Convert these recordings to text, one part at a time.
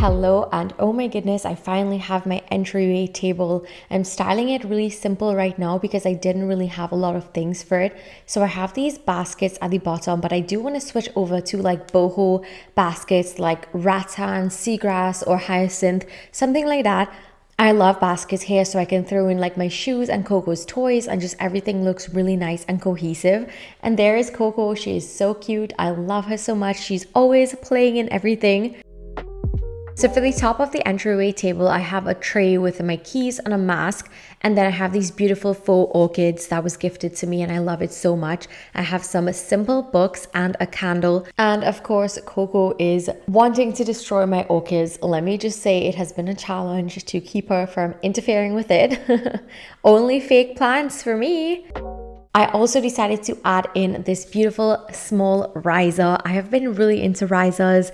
Hello, and oh my goodness, I finally have my entryway table. I'm styling it really simple right now because I didn't really have a lot of things for it. So I have these baskets at the bottom, but I do want to switch over to like boho baskets like rattan, seagrass, or hyacinth, something like that. I love baskets here so I can throw in like my shoes and Coco's toys, and just everything looks really nice and cohesive. And there is Coco. She is so cute. I love her so much. She's always playing in everything. So for the top of the entryway table, I have a tray with my keys and a mask, and then I have these beautiful faux orchids that was gifted to me and I love it so much. I have some simple books and a candle, and of course Coco is wanting to destroy my orchids. Let me just say it has been a challenge to keep her from interfering with it. Only fake plants for me. I also decided to add in this beautiful small riser. I have been really into risers.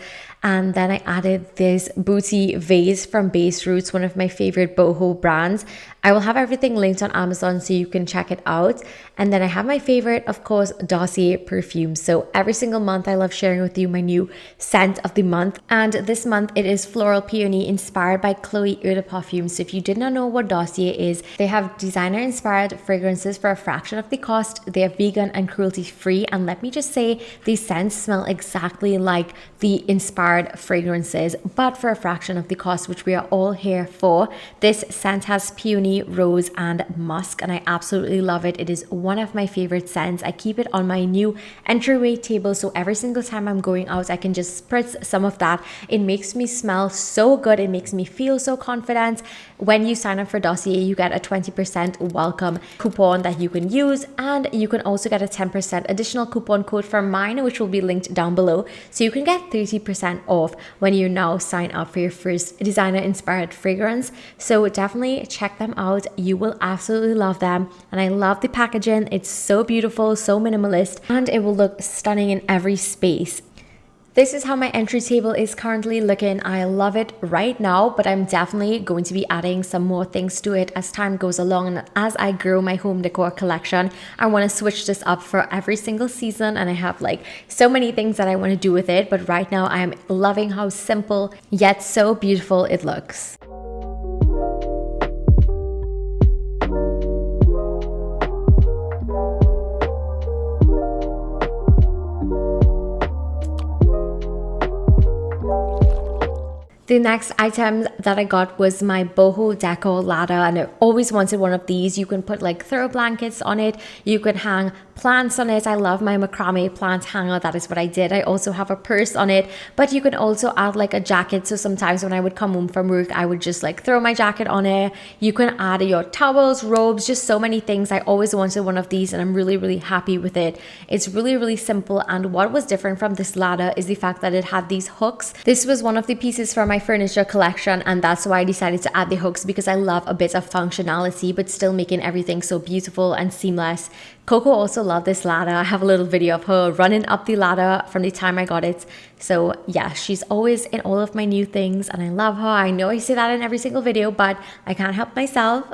And then I added this booty vase from Base Roots, one of my favorite boho brands. I will have everything linked on Amazon so you can check it out. And then I have my favorite, of course, Dossier perfume. So every single month I love sharing with you my new scent of the month. And this month it is Floral Peony inspired by Chloe Eau de Parfum. So if you did not know what Dossier is, they have designer inspired fragrances for a fraction of the cost. They are vegan and cruelty free. And let me just say, these scents smell exactly like the inspired fragrances, but for a fraction of the cost, which we are all here for. This scent has peony, rose, and musk, and I absolutely love it. It is one of my favorite scents. I keep it on my new entryway table, so every single time I'm going out, I can just spritz some of that. It makes me smell so good. It makes me feel so confident. When you sign up for Dossier, you get a 20% welcome coupon that you can use, and you can also get a 10% additional coupon code for mine, which will be linked down below. So you can get 30% off when you now sign up for your first designer inspired fragrance. So definitely check them out. You will absolutely love them. And I love the packaging. It's so beautiful, so minimalist, and it will look stunning in every space. This is how my entry table is currently looking. I love it right now, but I'm definitely going to be adding some more things to it as time goes along, and as I grow my home decor collection. I want to switch this up for every single season, and I have like so many things that I want to do with it, but right now I'm loving how simple yet so beautiful it looks. The next item that I got was my Boho Decor ladder, and I always wanted one of these. You can put like throw blankets on it, you can hang plants on it. I love my macrame plant hanger. That is what I did. I also have a purse on it, but you can also add like a jacket. So sometimes when I would come home from work, I would just like throw my jacket on it. You can add your towels, robes, just so many things. I always wanted one of these, and I'm really happy with it. It's really simple, and what was different from this ladder is the fact that it had these hooks. This was one of the pieces from my furniture collection, and that's why I decided to add the hooks, because I love a bit of functionality but still making everything so beautiful and seamless. Coco also loved this ladder. I have a little video of her running up the ladder from the time I got it. So yeah, she's always in all of my new things, and I love her. I know I say that in every single video, but I can't help myself.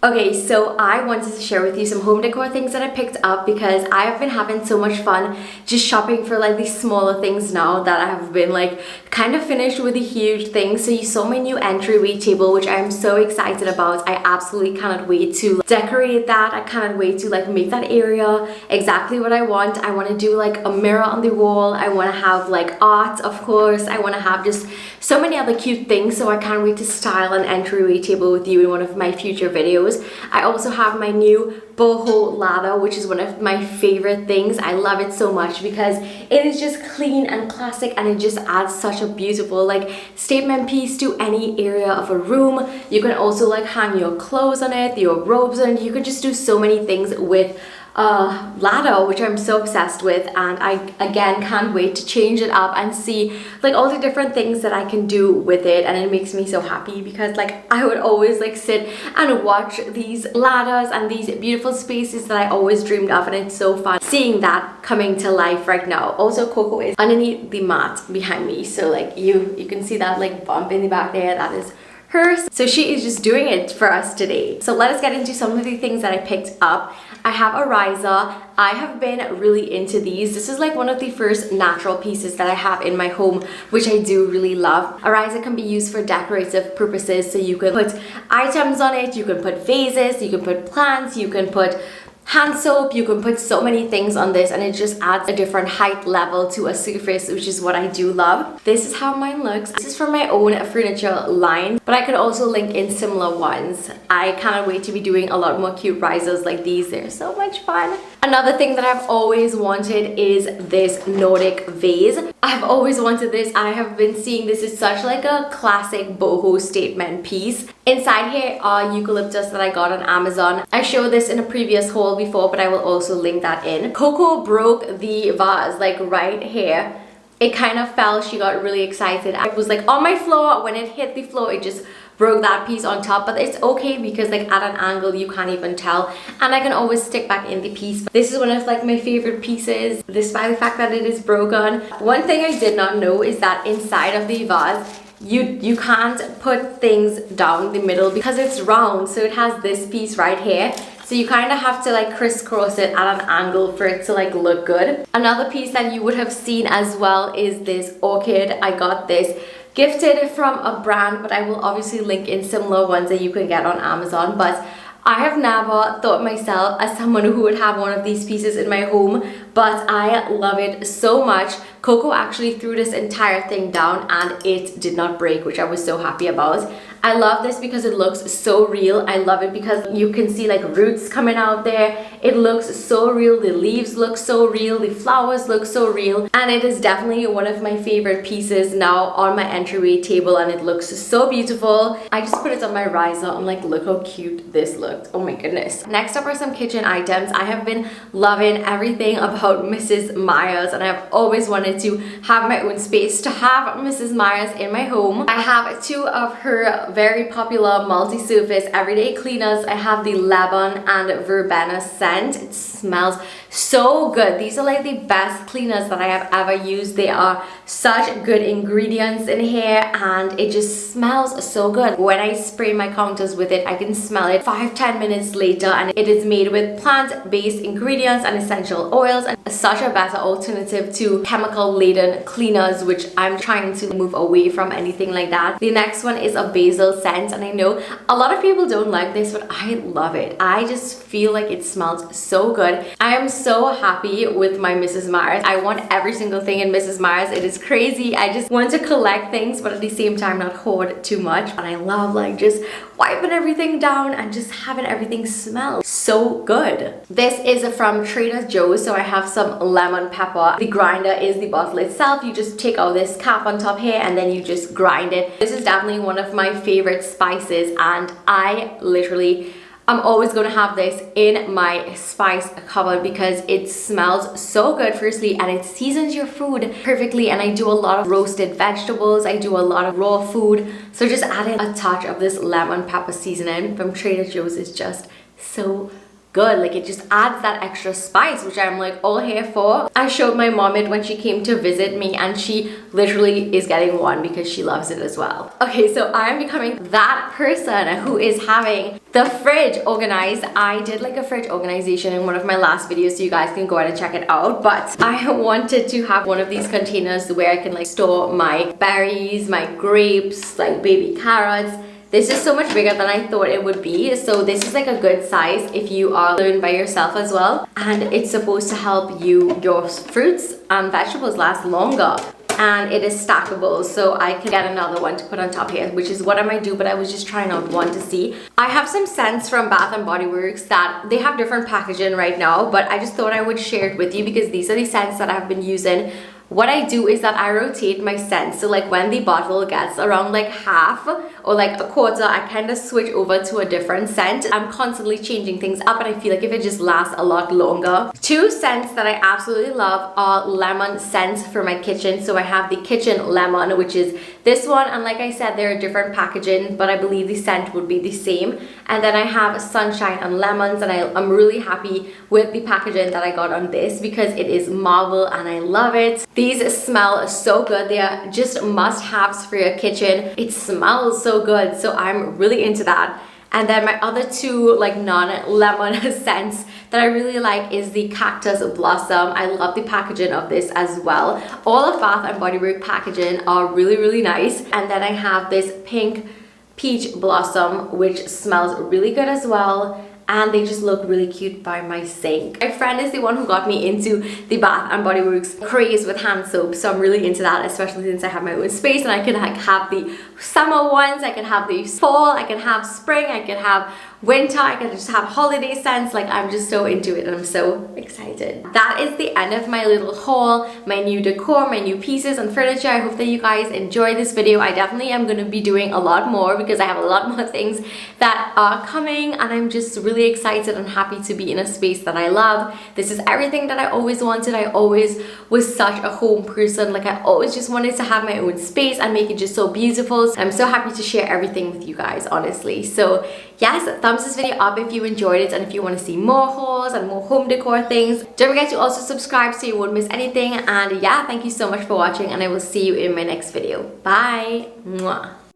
Okay, so I wanted to share with you some home decor things that I picked up, because I have been having so much fun just shopping for like these smaller things now that I have been like kind of finished with the huge things. So you saw my new entryway table, which I'm so excited about. I absolutely cannot wait to decorate that. I cannot wait to like make that area exactly what I want. I want to do like a mirror on the wall. I want to have like art, of course. I want to have just so many other cute things. So I can't wait to style an entryway table with you in one of my future videos. I also have my new boho ladder, which is one of my favorite things. I love it so much because it is just clean and classic, and it just adds such a beautiful like statement piece to any area of a room. You can also like hang your clothes on it, your robes on it. You can just do so many things with ladder, which I'm so obsessed with, and I again can't wait to change it up and see like all the different things that I can do with it. And it makes me so happy because like I would always like sit and watch these ladders and these beautiful spaces that I always dreamed of, and it's so fun seeing that coming to life right now. Also, Coco is underneath the mat behind me, so like you can see that like bump in the back there, that is hers. So she is just doing it for us today. So let us get into some of the things that I picked up. I have a riser. I have been really into these. This is like one of the first natural pieces that I have in my home, which I do really love. A riser can be used for decorative purposes, so you can put items on it, you can put vases, you can put plants, you can put hand soap, you can put so many things on this, and it just adds a different height level to a surface, which is what I do love. This is how mine looks. This is from my own furniture line, but I could also link in similar ones. I cannot wait to be doing a lot more cute risers like these. They're so much fun. Another thing that I've always wanted is this Nordic vase. I've always wanted this. I have been seeing this is such like a classic boho statement piece. Inside here are eucalyptus that I got on Amazon. I showed this in a previous haul before, but I will also link that in. Coco broke the vase like right here. It kind of fell. She got really excited. I was like on my floor. When it hit the floor, it just broke that piece on top, but it's okay because like at an angle you can't even tell, and I can always stick back in the piece. This is one of like my favorite pieces despite the fact that it is broken. One thing I did not know is that inside of the vase you can't put things down the middle because it's round, so it has this piece right here. So you kind of have to like crisscross it at an angle for it to like look good. Another piece that you would have seen as well is this orchid. I got this gifted from a brand, but I will obviously link in similar ones that you can get on Amazon. But I have never thought myself as someone who would have one of these pieces in my home, but I love it so much. Coco actually threw this entire thing down and it did not break, which I was so happy about. I love this because it looks so real. I love it because you can see like roots coming out there. It looks so real. The leaves look so real. The flowers look so real. And it is definitely one of my favorite pieces now on my entryway table, and it looks so beautiful. I just put it on my riser. I'm like, look how cute this looked. Oh my goodness. Next up are some kitchen items. I have been loving everything about Mrs. Meyer's, and I've always wanted to have my own space to have Mrs. Meyer's in my home. I have two of her very popular multi-surface everyday cleaners. I have the lemon and verbena scent. It smells so good. These are like the best cleaners that I have ever used. They are such good ingredients in here and it just smells so good. When I spray my counters with it, I can smell it 5-10 minutes later, and it is made with plant-based ingredients and essential oils, and such a better alternative to chemical-laden cleaners, which I'm trying to move away from anything like that. The next one is a basil scent, and I know a lot of people don't like this, but I love it. I just feel like it smells so good. I am so happy with my Mrs. Meyer's. I want every single thing in Mrs. Meyer's. It is crazy. I just want to collect things, but at the same time not hoard too much. And I love like just wiping everything down and just having everything smell so good. This is from Trader Joe's, so I have some lemon pepper. The grinder is the bottle itself. You just take out this cap on top here and then you just grind it. This is definitely one of my favorite spices, and I'm always going to have this in my spice cupboard because it smells so good, firstly, and it seasons your food perfectly. And I do a lot of roasted vegetables. I do a lot of raw food. So just adding a touch of this lemon pepper seasoning from Trader Joe's is just so good. Like, it just adds that extra spice, which I'm like all here for. I showed my mom it when she came to visit me, and she literally is getting one because she loves it as well. Okay, so I'm becoming that person who is having the fridge organized. I did like a fridge organization in one of my last videos, so you guys can go ahead and check it out. But I wanted to have one of these containers where I can like store my berries, my grapes, like baby carrots. This is so much bigger than I thought it would be. So this is like a good size if you are living by yourself as well. And it's supposed to help your fruits and vegetables last longer. And it is stackable, so I can get another one to put on top here, which is what I might do, but I was just trying out one to see. I have some scents from Bath & Body Works that they have different packaging right now, but I just thought I would share it with you because these are the scents that I've been using what I do is that I rotate my scent. So like when the bottle gets around like half or like a quarter, I kind of switch over to a different scent. I'm constantly changing things up, and I feel like if it just lasts a lot longer. Two scents that I absolutely love are lemon scents for my kitchen. So I have the kitchen lemon, which is this one, and like I said, they're different packaging, but I believe the scent would be the same. And then I have sunshine and lemons, and I'm really happy with the packaging that I got on this because it is marble and I love it. These smell so good. They are just must-haves for your kitchen. It smells so good, so I'm really into that. And then my other two like non-lemon scents that I really like is the cactus blossom. I love the packaging of this as well. All of Bath and Body Works packaging are really nice. And then I have this pink peach blossom, which smells really good as well, and they just look really cute by my sink. My friend is the one who got me into the Bath and Body Works craze with hand soap, so I'm really into that, especially since I have my own space and I can like have the summer ones, I can have the fall, I can have spring, I can have winter, I can just have holiday scents. Like, I'm just so into it and I'm so excited. That is the end of my little haul, my new decor, my new pieces and furniture. I hope that you guys enjoy this video. I definitely am going to be doing a lot more because I have a lot more things that are coming, and I'm just really excited and happy to be in a space that I love. This is everything that I always wanted. I always was such a home person. Like, I always just wanted to have my own space and make it just so beautiful. I'm so happy to share everything with you guys, honestly. So yes, thumbs this video up if you enjoyed it, and if you want to see more hauls and more home decor things. Don't forget to also subscribe so you won't miss anything. And yeah, thank you so much for watching, and I will see you in my next video. Bye. Mwah.